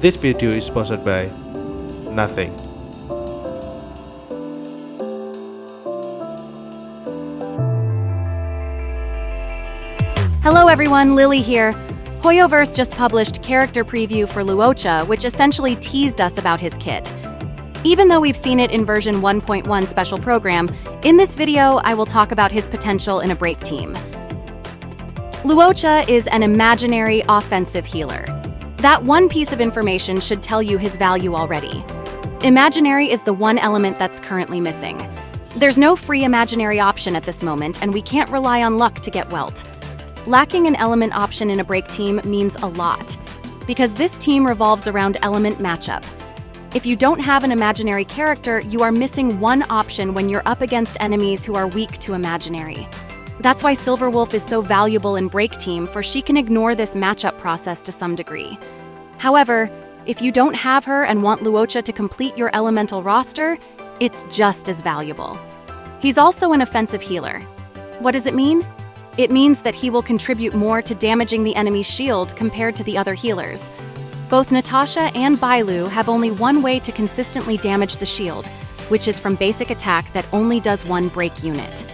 This video is sponsored by nothing. Hello everyone, Lily here. Hoyoverse just published character preview for Luocha, which essentially teased us about his kit. Even though we've seen it in version 1.1 special program, in this video I will talk about his potential in a break team. Luocha is an imaginary offensive healer. That one piece of information should tell you his value already. Imaginary is the one element that's currently missing. There's no free imaginary option at this moment, and we can't rely on luck to get Welt. Lacking an element option in a break team means a lot, because this team revolves around element matchup. If you don't have an imaginary character, you are missing one option when you're up against enemies who are weak to imaginary. That's why Silverwolf is so valuable in break team, for she can ignore this matchup process to some degree. However, if you don't have her and want Luocha to complete your elemental roster, it's just as valuable. He's also an offensive healer. What does it mean? It means that he will contribute more to damaging the enemy's shield compared to the other healers. Both Natasha and Bailu have only one way to consistently damage the shield, which is from basic attack that only does one break unit.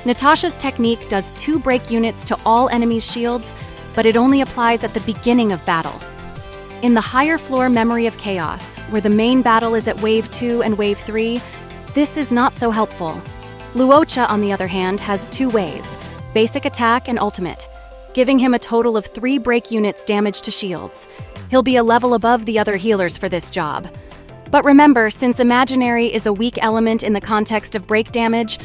Natasha's technique does 2 break units to all enemies' shields, but it only applies at the beginning of battle. In the higher floor Memory of Chaos, where the main battle is at Wave 2 and Wave 3, this is not so helpful. Luocha, on the other hand, has 2 ways: basic attack and ultimate, giving him a total of 3 break units damage to shields. He'll be a level above the other healers for this job. But remember, since imaginary is a weak element in the context of break damage,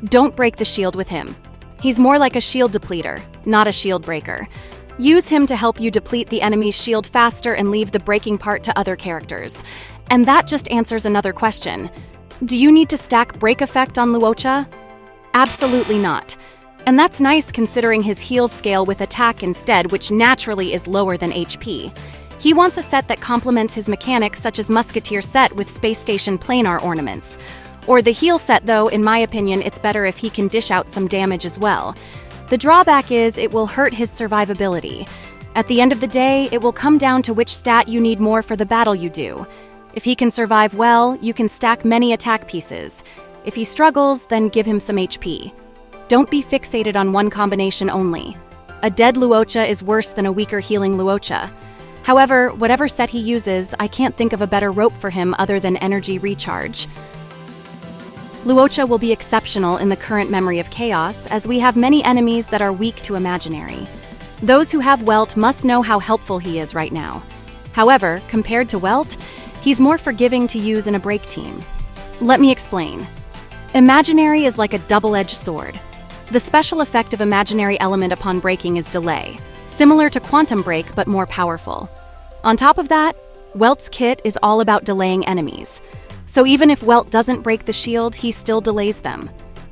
don't break the shield with him. He's more like a shield depleter, not a shield breaker. Use him to help you deplete the enemy's shield faster and leave the breaking part to other characters. And that just answers another question. Do you need to stack break effect on Luocha? Absolutely not. And that's nice considering his heal scale with attack instead, which naturally is lower than HP. He wants a set that complements his mechanics, such as Musketeer set with Space Station planar ornaments. Or the heal set, though, in my opinion, it's better if he can dish out some damage as well. The drawback is it will hurt his survivability. At the end of the day, it will come down to which stat you need more for the battle you do. If he can survive well, you can stack many attack pieces. If he struggles, then give him some HP. Don't be fixated on one combination only. A dead Luocha is worse than a weaker healing Luocha. However, whatever set he uses, I can't think of a better rope for him other than energy recharge. Luocha will be exceptional in the current Memory of Chaos, as we have many enemies that are weak to imaginary. Those who have Welt must know how helpful he is right now. However, compared to Welt, he's more forgiving to use in a break team. Let me explain. Imaginary is like a double-edged sword. The special effect of imaginary element upon breaking is delay, similar to quantum break but more powerful. On top of that, Welt's kit is all about delaying enemies. So even if Welt doesn't break the shield, he still delays them.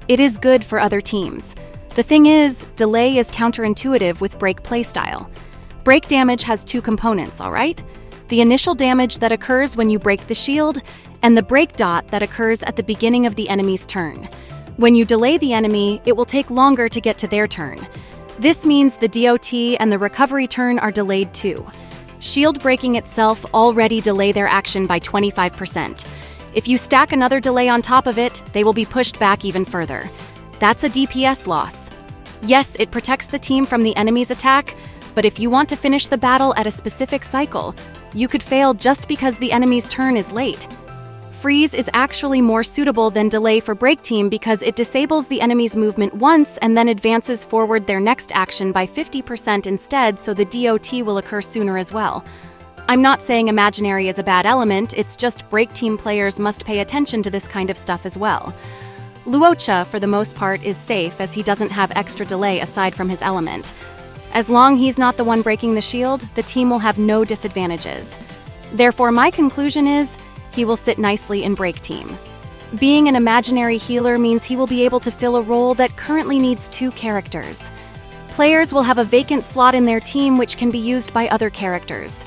It is good for other teams. The thing is, delay is counterintuitive with break playstyle. Break damage has 2 components, alright? The initial damage that occurs when you break the shield, and the break dot that occurs at the beginning of the enemy's turn. When you delay the enemy, it will take longer to get to their turn. This means the DOT and the recovery turn are delayed too. Shield breaking itself already delay their action by 25%. If you stack another delay on top of it, they will be pushed back even further. That's a DPS loss. Yes, it protects the team from the enemy's attack, but if you want to finish the battle at a specific cycle, you could fail just because the enemy's turn is late. Freeze is actually more suitable than delay for break team because it disables the enemy's movement once and then advances forward their next action by 50% instead, so the DOT will occur sooner as well. I'm not saying imaginary is a bad element, it's just break team players must pay attention to this kind of stuff as well. Luocha, for the most part, is safe as he doesn't have extra delay aside from his element. As long he's not the one breaking the shield, the team will have no disadvantages. Therefore, my conclusion is, he will sit nicely in break team. Being an imaginary healer means he will be able to fill a role that currently needs 2 characters. Players will have a vacant slot in their team which can be used by other characters.